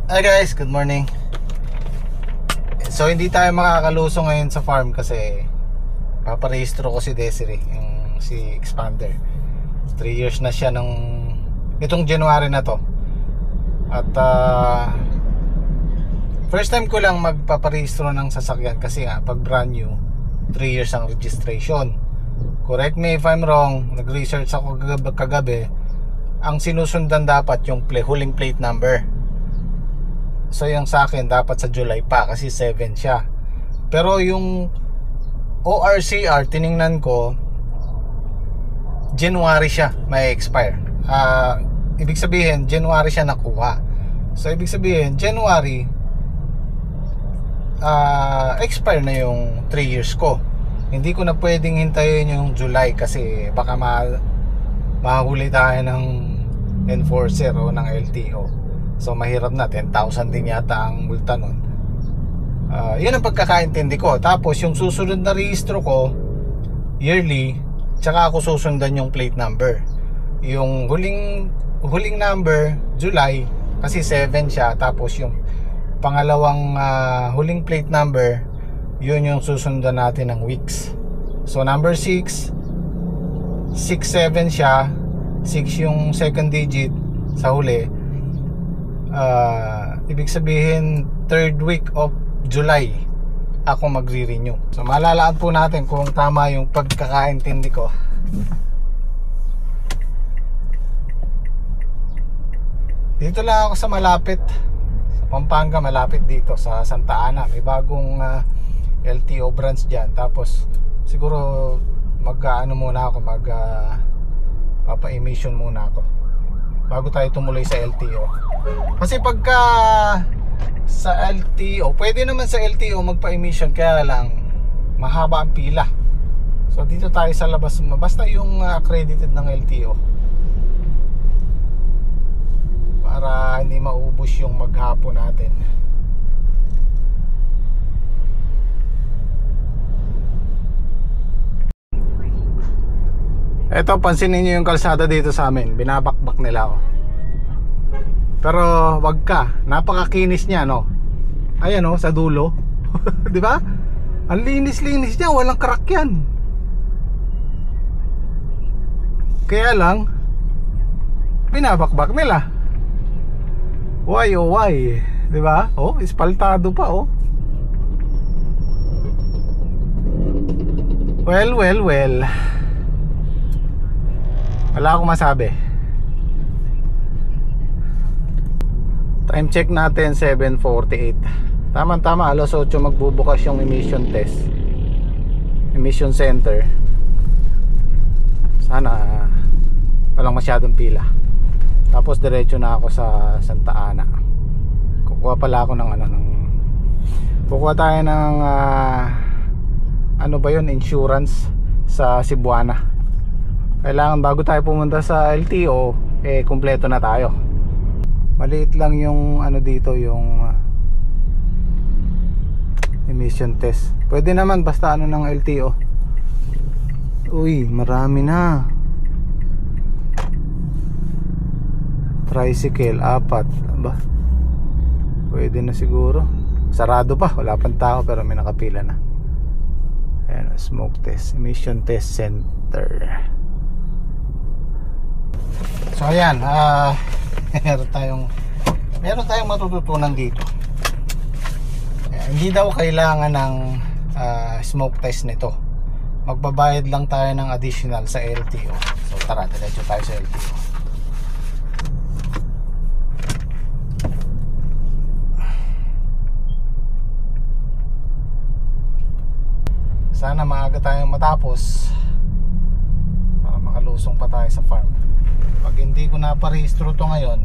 Hi guys, good morning. So hindi tayo makakaluso ngayon sa farm kasi paparehistro ko si Desiree, yung si Expander. 3 years na siya nung itong January na to. At first time ko lang magpaparehistro ng sasakyan kasi nga pag brand new 3 years ang registration. Correct me if I'm wrong, nag-research ako kagabi. Ang sinusundan dapat yung huling plate number. So yung sa akin dapat sa July pa kasi 7 siya. Pero yung ORCR tiningnan ko January siya may expire. Ibig sabihin January siya nakuha. So ibig sabihin January expire na yung 3 years ko. Hindi ko na pwedeng hintayin yung July kasi baka mahuli tayo ng enforcer o ng LTO. So mahirap na, 10,000 din yata ang multa nun. Yun ang pagkakaintindi ko. Tapos yung susunod na rehistro ko yearly, tsaka ako susundan yung plate number. Yung huling number July kasi 7 siya. Tapos yung pangalawang huling plate number, yun yung susundan natin ng weeks. So number 6 7 siya, 6 yung second digit sa huli. Ibig sabihin 3rd week of July ako magre-renew. So malalaan po natin kung tama yung pagkakaintindi ko. Dito lang ako sa malapit, sa Pampanga, malapit dito sa Santa Ana. May bagong LTO branch dyan. Tapos siguro muna ako, papa-emission muna ako bago tayo tumuloy sa LTO. Kasi pagka sa LTO, pwede naman sa LTO magpa-emission, kaya lang mahaba ang pila. So dito tayo sa labas, basta yung accredited ng LTO, para hindi maubos yung maghapon natin. Eto, pansinin nyo yung kalsada dito sa amin. Binabakbak nila ako. Pero wag ka, napakakinis niya, no? Ayan, no, sa dulo. Di ba? Ang linis-linis niya, walang crack yan. Kaya lang binabakbak nila. Why oh why? Di ba? Oh, espaltado pa, oh. Well. Wala akong masabi. Time check natin 7:48. Tama-tama, alas 8 magbubukas yung emission test, emission center. Sana walang masyadong pila. Tapos diretso na ako sa Santa Ana. Kukuha pala ako ng kukuha tayo ng ano ba yun, insurance sa Cebuana. Kailangan bago tayo pumunta sa LTO, kumpleto na tayo. Maliit lang yung dito, yung emission test. Pwede naman basta ng LTO. Uy, marami na. Tricycle, 4 ba? Pwede na siguro. Sarado pa, wala pang tao pero may nakapila na. Ayan, smoke test, emission test center. So ayan, meron tayong matututunan dito. Hindi daw kailangan ng smoke test nito. Magbabayad lang tayo ng additional sa LTO. So tara, diretso tayo sa LTO. Sana maaga tayong matapos para makalusong pa tayo sa farm. Pag hindi ko na parehistro to ngayon,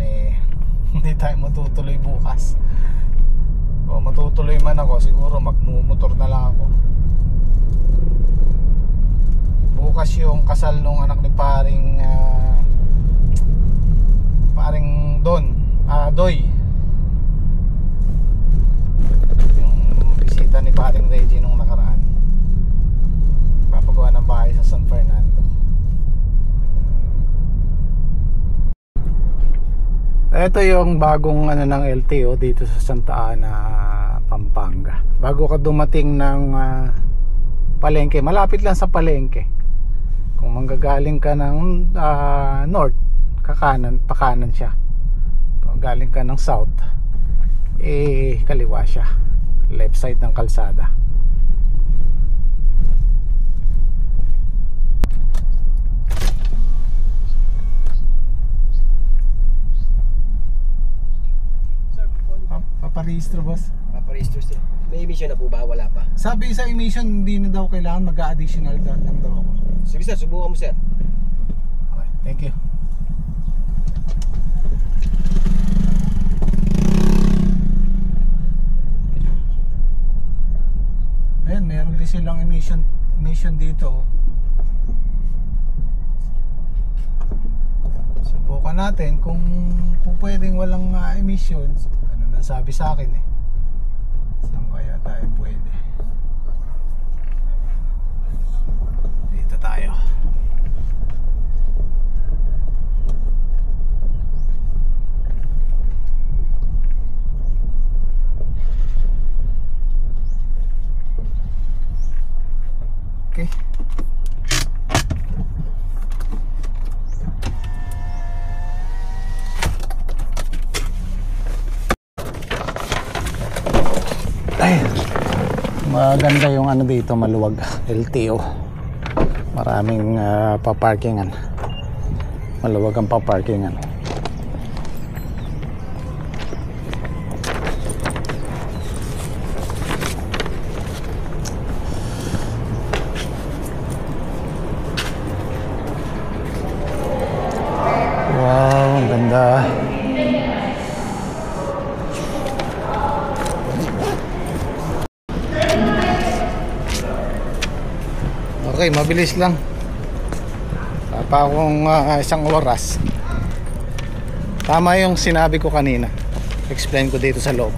hindi tayo matutuloy bukas. O matutuloy man ako, siguro magmumotor na lang ako. Bukas yung kasal nung anak ni paring Doy. Yung bisita ni paring Reggie nung nakaraan. Papagawa ng bahay sa San Fernando. ito yung bagong ano ng LTO dito sa Santa Ana, Pampanga. Bago ka dumating ng palengke, malapit lang sa palengke. Kung manggagaling ka ng north, pakanan siya. Kung galing ka ng south, kaliwa siya, left side ng kalsada. Paparehistro, boss? Paparehistro siya. May emission na po ba? Wala pa. Sabi sa emission, hindi na daw kailangan, mag-a-additional lang daw ako. Sige sir, subukan mo sir. Okay, thank you. Ayan, meron din silang emission dito. Subukan natin kung pwedeng walang emissions. Ano na sabi sa akin eh. Saan kaya tayo pwede? Dito tayo. Okay. Ay, maganda yung ano dito, maluwag, LTO. Maraming paparkingan. Maluwag ang paparkingan. Wow, ang ganda. Okay, mabilis lang. Pa akong isang oras. Tama yung sinabi ko kanina. Explain ko dito sa loob.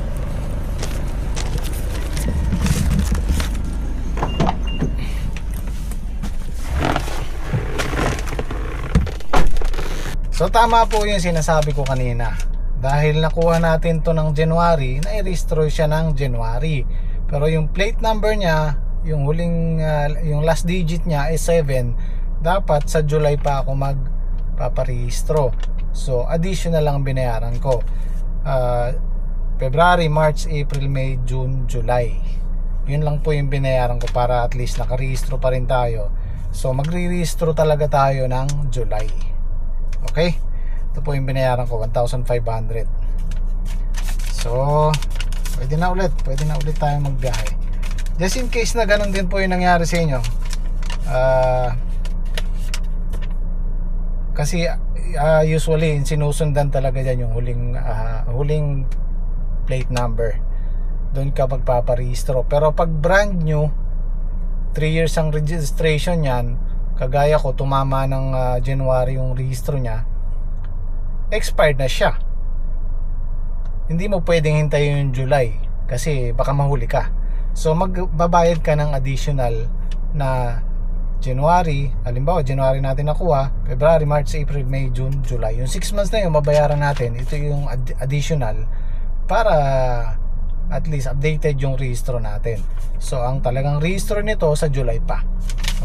So tama po yung sinasabi ko kanina. Dahil nakuha natin to ng January, na-i-restore siya ng January. Pero yung plate number niya, yung huling yung last digit niya is 7, dapat sa July pa ako magpaparehistro. So additional lang binayaran ko. February, March, April, May, June, July. Yun lang po yung binayaran ko para at least nakarehistro pa rin tayo. So magre-rehistro talaga tayo ng July. Okay? Ito po yung binayaran ko, 1,500. So pwede na ulit tayo magbiyahe. Just in case na ganun din po yung nangyari sa inyo, kasi usually sinusundan talaga dyan yung huling plate number. Doon ka magpaparehistro. Pero pag brand new, 3 years ang registration yan, kagaya ko, tumama ng January yung rehistro nya, expired na siya. Hindi mo pwedeng hintayin yung July kasi baka mahuli ka. So magbabayad ka ng additional na January. Halimbawa January natin nakuha, February, March, April, May, June, July. Yung 6 months na yun mabayaran natin. Ito yung additional para at least updated yung rehistro natin. So ang talagang rehistro nito sa July pa.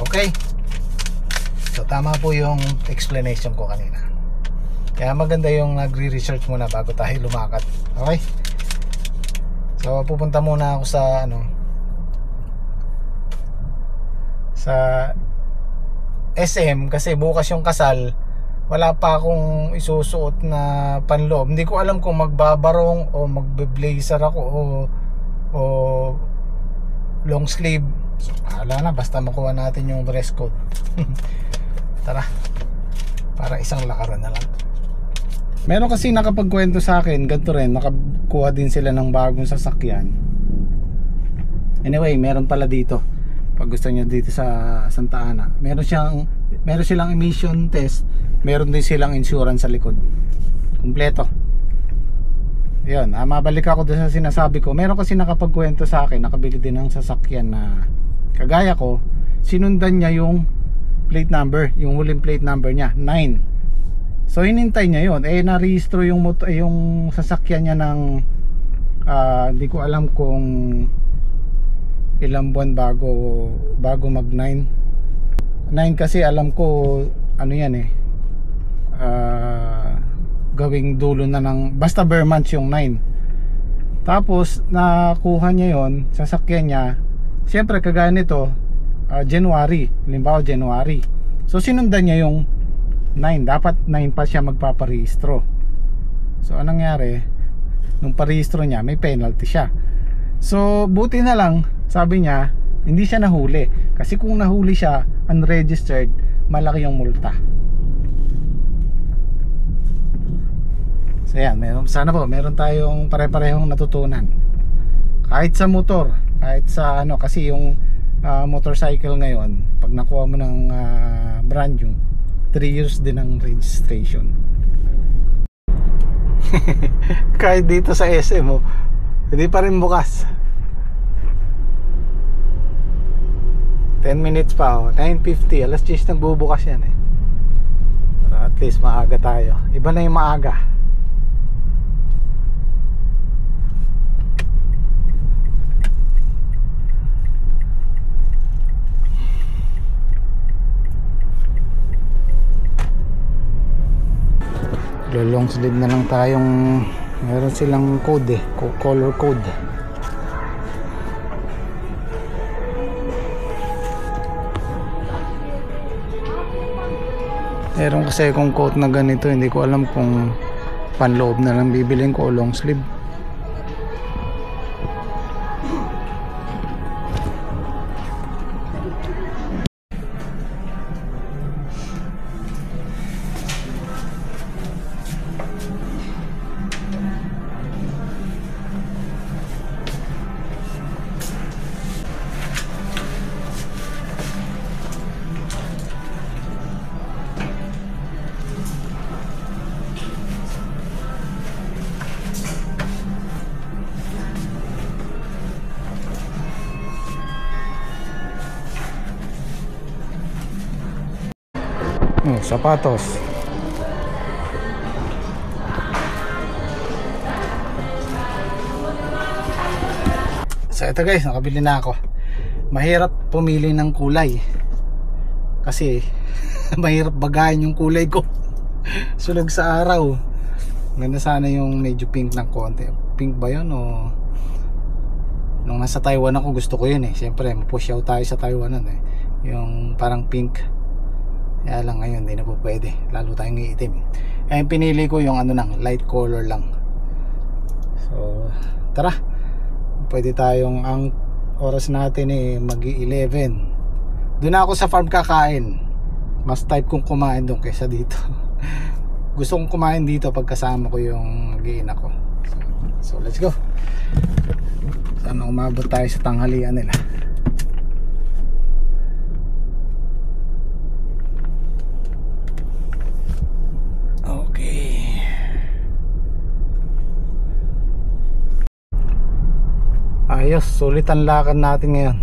Okay? So tama po yung explanation ko kanina. Kaya maganda yung nagre-research muna bago tayo lumakad. Okay? So pupunta muna ako sa sa SM kasi bukas yung kasal. Wala pa akong isusuot na panloob. Hindi ko alam kung magbabarong o magbe-blazer ako o long sleeve. So pahala na, basta makuha natin yung dress code. Tara, para isang lakaran na lang. Meron kasi nakapagkwento sa akin, ganito rin, nakakuha din sila ng bagong sasakyan. Anyway, meron pala dito. Pag gusto nyo dito sa Santa Ana, meron silang emission test, meron din silang insurance sa likod. Kumpleto. Yun, mabalik ako doon sa sinasabi ko. Meron kasi nakapagkwento sa akin, nakabili din ng sasakyan na kagaya ko, sinundan niya yung plate number, yung huling plate number niya, 9. So hinintay niya yon, narehistro yung yung sasakyan niya ng hindi ko alam kung ilang buwan bago mag 9 kasi alam ko ano yan gawing dulo na ng basta bare months yung 9. Tapos nakuha niya yon, sasakyan niya, siyempre kagaya nito January, halimbawa January, so sinundan niya yung 9, dapat 9 pa siya magpaparehistro. So anong nangyari, nung parehistro niya may penalty siya. So buti na lang, sabi niya hindi siya nahuli, kasi kung nahuli siya unregistered, malaki yung multa. So yan, sana po meron tayong pare-parehong natutunan, kahit sa motor, kahit sa ano, kasi yung motorcycle ngayon, pag nakuha mo ng brand new, 3 years din ang registration. Kahit dito sa SM hindi pa rin bukas. 10 minutes pa 9:50, alas 10 nagbubukas yan Para at least maaga tayo. Iba na yung maaga. Long sleeve na lang tayong, meron silang code color code. Meron kasi akong coat na ganito, hindi ko alam kung panloob na lang bibilin ko o long sleeve. Sapatos. So ito guys, nakabili na ako. Mahirap pumili ng kulay kasi mahirap bagayan yung kulay ko. Sunog sa araw. Ganda sana yung medyo pink ng konti. Pink ba yun o nung nasa Taiwan ako gusto ko yun Siyempre mapush out tayo sa Taiwan yung parang pink. Kaya lang ngayon hindi na po pwede, lalo tayong iitim. Kaya pinili ko yung ano lang, light color lang. So tara, pwede tayong, ang oras natin mag-11. Doon ako sa farm kakain. Mas type kong kumain doon kaysa dito. Gusto kong kumain dito pag kasama ko yung mag-iina ko. So let's go. Sana umabot tayo sa tanghalian nila. Ayos, sulit ang lakad natin ngayon.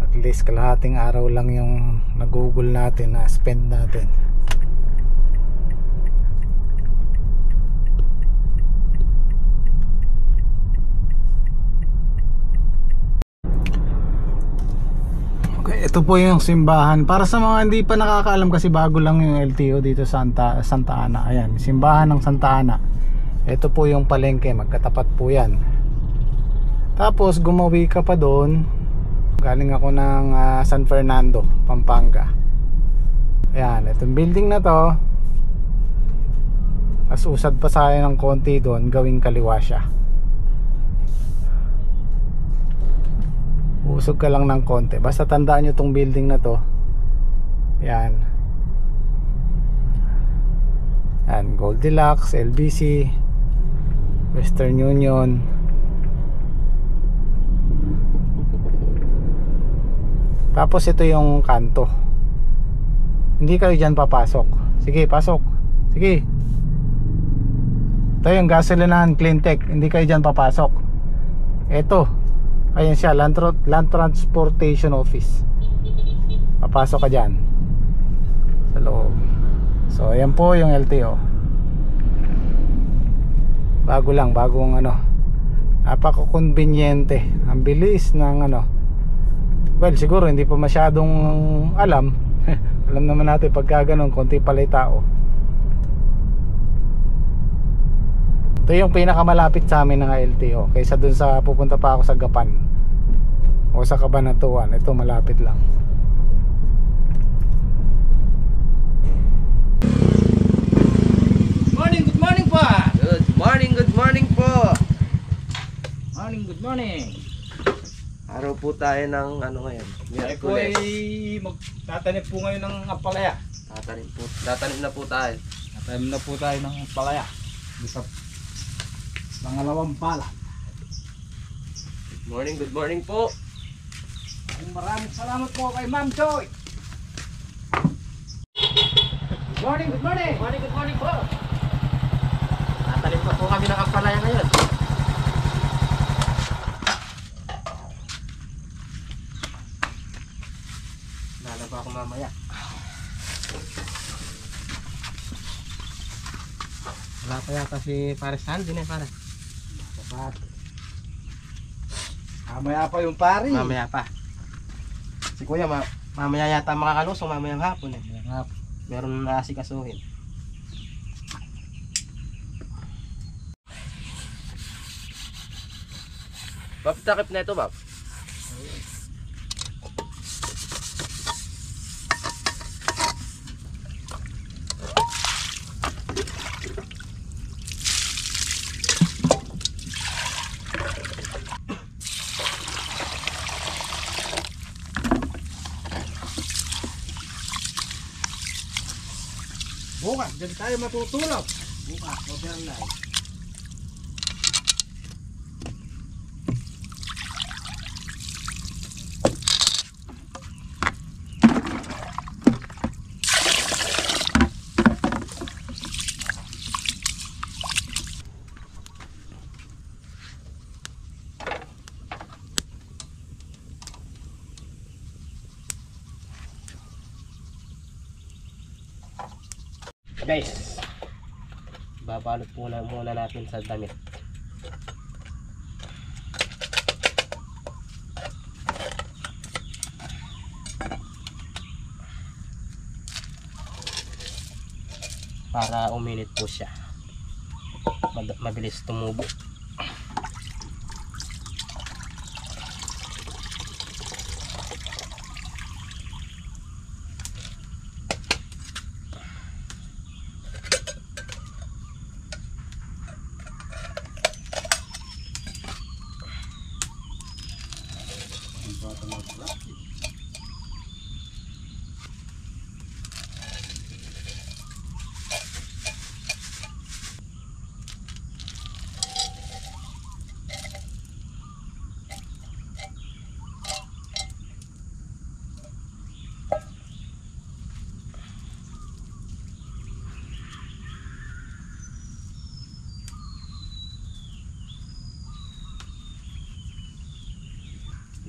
At least kalahating araw lang yung nagugol natin, na spend natin. Okay, ito po yung simbahan. Para sa mga hindi pa nakakaalam, kasi bago lang yung LTO dito sa Santa Ana. Ayan, simbahan ng Santa Ana. Ito po yung palengke, magkatapat po yan. Tapos gumawi ka pa doon, galing ako ng San Fernando, Pampanga. Ayan, itong building na to, as usad pa sayang ng konti doon, gawing kaliwa siya. Usog ka lang ng konti, basta tandaan nyo tong building na to. Ayan, ayan, Goldilocks, LBC, Western Union. Tapos ito yung kanto. Hindi kayo dyan papasok. Sige, pasok. Sige. Ito yung gasolinahan, Cleantech. Hindi kayo dyan papasok. Ito, ayan siya, Land Transportation Office. Papasok ka dyan sa loob. So Ayan po yung LTO. Bago lang, bagong ano. Napaka-conveniente. Ang bilis ng ano. Well, siguro hindi pa masyadong alam. Alam naman natin pagka ganun, konti pala yung tao. Ito yung pinakamalapit sa amin ng LTO kaysa dun sa pupunta pa ako sa Gapan o sa Cabanatuan. Ito malapit lang. Good morning po. Good morning po. Good morning. Araw po tayo ng ano ngayon? Ay po ay magtatanim po ngayon ng ampalaya. Tatanim na po tayo. Tatanim na po tayo ng ampalaya. Sa pangalawang pala. Good morning po. Maraming salamat po kay Ma'am Joy. Good morning. Good morning po. Tatanim pa po kami ng ampalaya ngayon. Lalaba ako mamaya. Wala pa yata si Pares Sandy na para. Mamaya pa yung pari. Mamaya pa. Si Kuya mamaya yata makakalusong mamayang hapon eh. Meron na asikasuhin. Bab, takip na ito, Bab. Bukas, dyan tayo matutulog. Bukas, overnight. Guys, babalot muna natin sa damit. Para uminit po siya. Mabilis tumubo.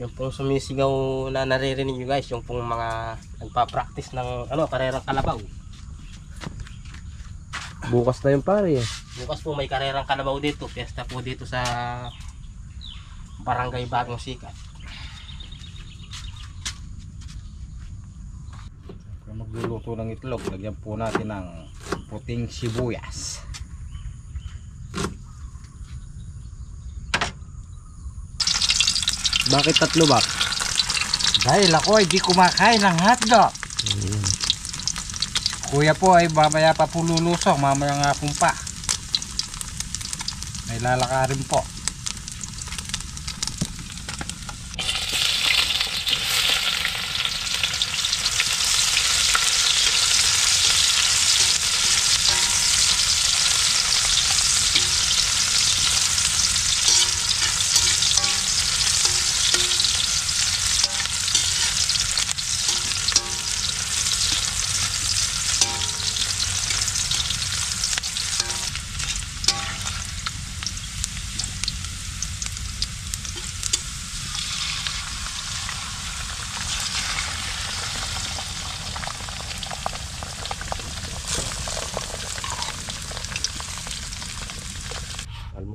Yung pong sumisigaw na naririnig nyo guys, yung pong mga nagpa-practice ng karerang kalabaw. Bukas na yung pare eh. Bukas po may karerang kalabaw dito, piyesta po dito sa Barangay Bagong Sikat. Kung magluluto ng itlog, lagyan po natin ng puting sibuyas. Bakit tatlo ba? Dahil ako ay di kumakain ng hotdog. Kuya po ay mamaya pa po lulusong, mamaya nga pong pa. May lalakarin po.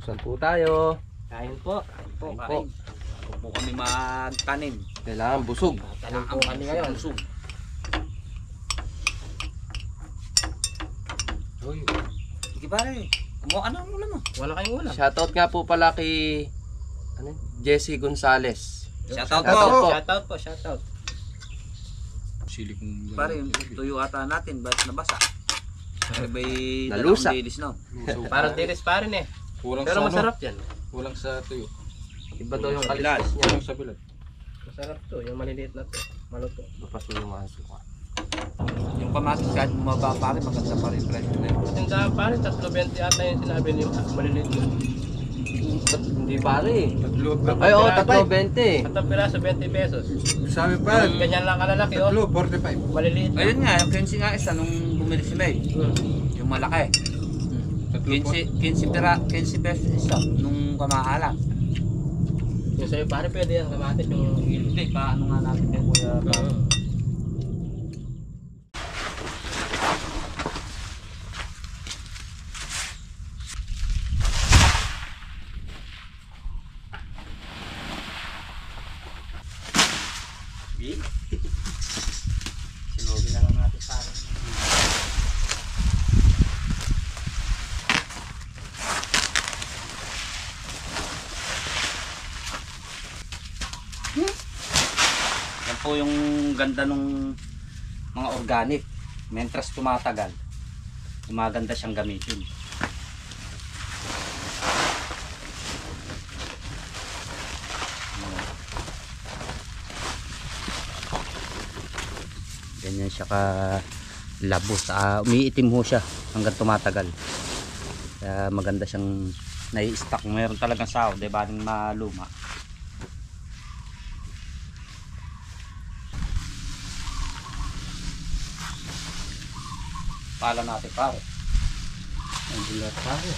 Ubusan po tayo. Kain po. Po. Huwag po kami magtanim. Kailangan busog. Tanim po kami ngayon. Busog. Uy. Sige pare, kumuha ka na ang ulam mo. Wala kayong ulam. Shoutout nga po pala kay Jesse Gonzales. Shoutout Shoutout po. po. Shoutout po, shoutout. Sili kong Pare, yung tuyo ata natin, ba't nabasa? Pare ba'y Nalusa. dalawang dilis no? Parang diris pa rin eh. Kulang Pero sa masarap yan. Kulang sa tuyo. Iba daw yung Sa kalilas niya. Kulang sa bilad. Masarap to, yung maliliit na to. Maluto. Lupas mo yung mga suka. Yung kamatis kahit bumaba pare, maganda pa rin presyo na yun. Tindahan pa rin, 3.20 ata yung sinabi niyo. Maliliit yun. Hindi pare. Tatlo. Ay oo, 3.20. At ang piraso, 20 pesos. Sabi pa, Ganyan lang kalalaki oh. tatlo, 45. Maliliit. Ayun nga, yung 15 nga isa nung bumili si May. Yung malaki. Tatlo po. 15 pesos isa nung kamahalan. Yung sa'yo pare, pwede yan. Kamatis yung gilid. Hindi, paano nga natin kay Kuya Bob? Sinugin na lang natin pare. Yan po yung ganda nung mga organic. Mentras tumatagal, maganda siyang gamitin. Ganyan siya ka labos. Umiitim ho siya hanggang tumatagal. Kaya maganda siyang nai-stock. Meron talagang sahod, di ba? Yung maluma. Pala natin pare. Ang dilat pare.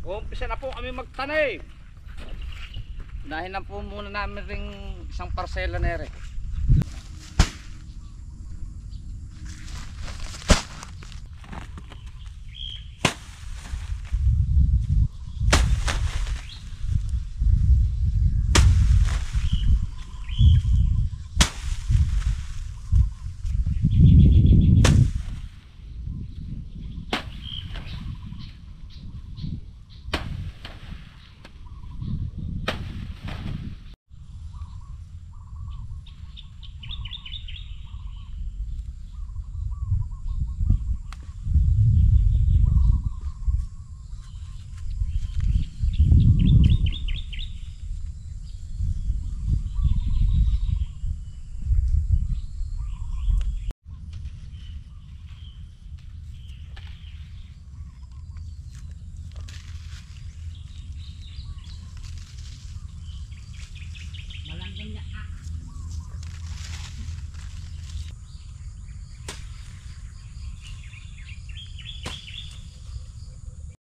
Umpisa na po kami magtanim. Unahin lang po muna namin ring isang parsela na rin.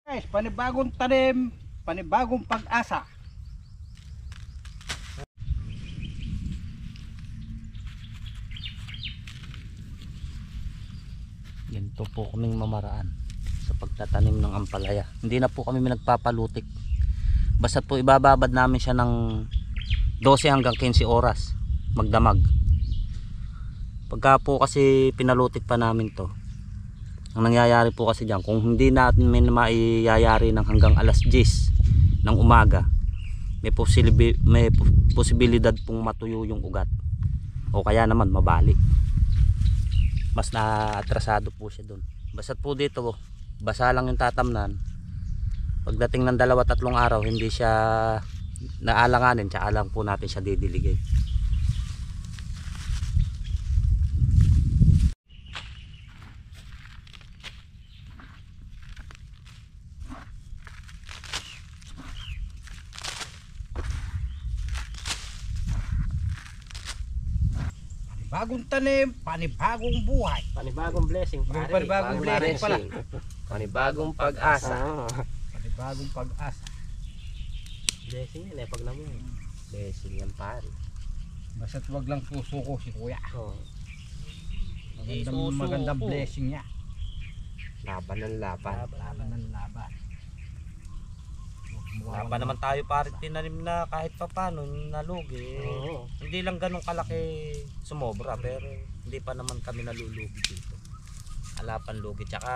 Guys, panibagong tanim, panibagong pag-asa. Ganito po kaming mamaraan sa pagtatanim ng ampalaya. Hindi na po kami nagpapalutik. Basta po ibababad namin siya ng 12 hanggang 15 oras magdamag. Pagka po kasi pinalutik pa namin to, ang nangyayari po kasi dyan, kung hindi natin may maiyayari ng hanggang alas 10 ng umaga, may posibilidad pong matuyo yung ugat o kaya naman mabali. Mas na-atrasado po siya dun. Basta't po dito, basa lang yung tatamnan. Pagdating ng 2-3 araw, hindi siya naalanganin, tsaka lang po natin siya didiligay. Panibagong tanim, panibagong buhay. Panibagong blessing pare. Panibagong blessing pala. Panibagong pag-asa. Panibagong pag-asa. Blessing yan eh, pag naman. Blessing yan pare. Basta't wag lang susuko si kuya. Oh, Magandang Susuko. blessing niya. laban ng laban. Laban ng laban. Wala pa naman tayo pare tinanim na kahit pa paano nalugi. Oo. Hindi lang ganun kalaki sumobra pero hindi pa naman kami nalulugi dito. Halapan lugi tsaka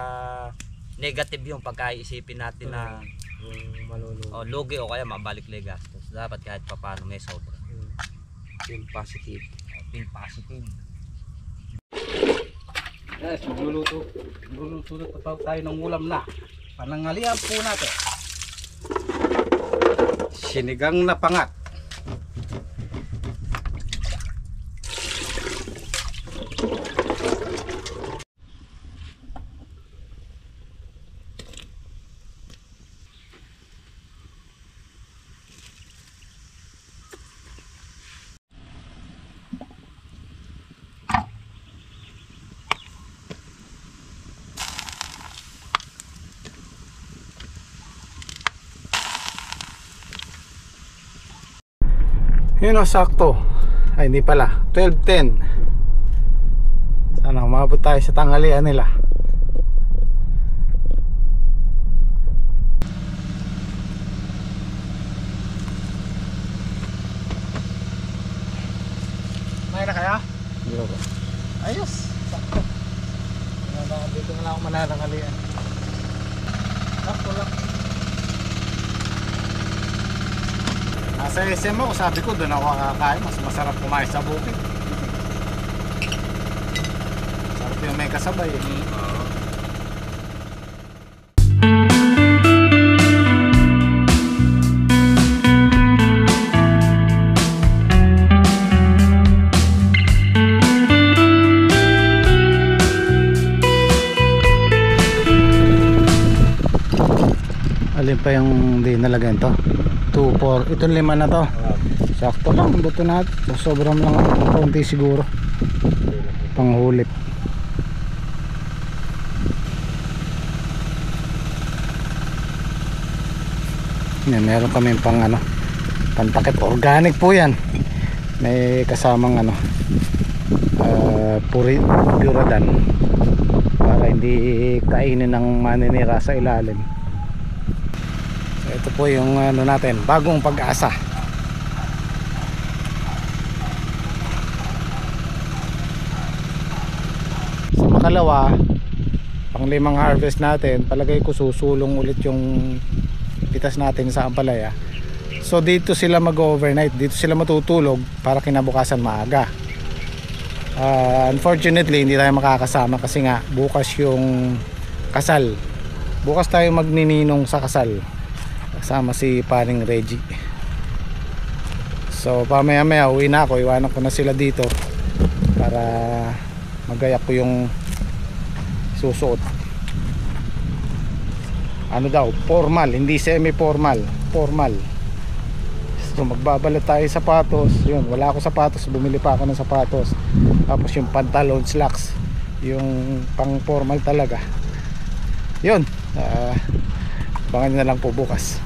negative yung pagkaisipin natin na Yung malulunod. lugi o kaya mabalik le gastos. Dapat kahit pa paano may sobra. Yung positive. Think positive. Yes, magluluto na tayo ng ulam na. Panangalian po natin. Sinigang na pangat. Yun o, sakto. Ay, hindi pala. 12:10. Sana umabot tayo sa tanghalian nila. May na kaya? Hindi ba? Ayos. Sakto. Dito na lang ako mananangalian. Sakto lang. Nasa SM ako, sabi ko doon ako kakain. Mas masarap kumain sa bukid. Sarap yung may kasabay eh. Alin pa yung di nalagyan to? 2, 4, itong 5 na to. Sakto lang, buto natin. Sobrang lang konti siguro. Panghulip. Yan, meron kami pang ano, pantakip. Organic po yan. May kasamang ano, puradan para hindi kainin ng maninira sa ilalim. Ito po yung ano natin, bagong pag-asa. Sa makalawa, pang 5 harvest natin, palagay ko susulong ulit yung pitas natin sa ampalaya. So dito sila mag-overnight, dito sila matutulog para kinabukasan maaga. Unfortunately, hindi tayo makakasama kasi nga bukas yung kasal. Bukas tayo magnininong sa kasal. Kasama si paring Reggie. So pamaya maya uwi na ako, iwanan ko na sila dito para magayak ko yung susuot. Ano daw, formal, hindi semi-formal, formal. So magbabalot tayo sapatos. Yun, wala ako sapatos, bumili pa ako ng sapatos. Tapos yung pantalon, slacks, yung pang formal talaga. Yun, abangan na lang po bukas.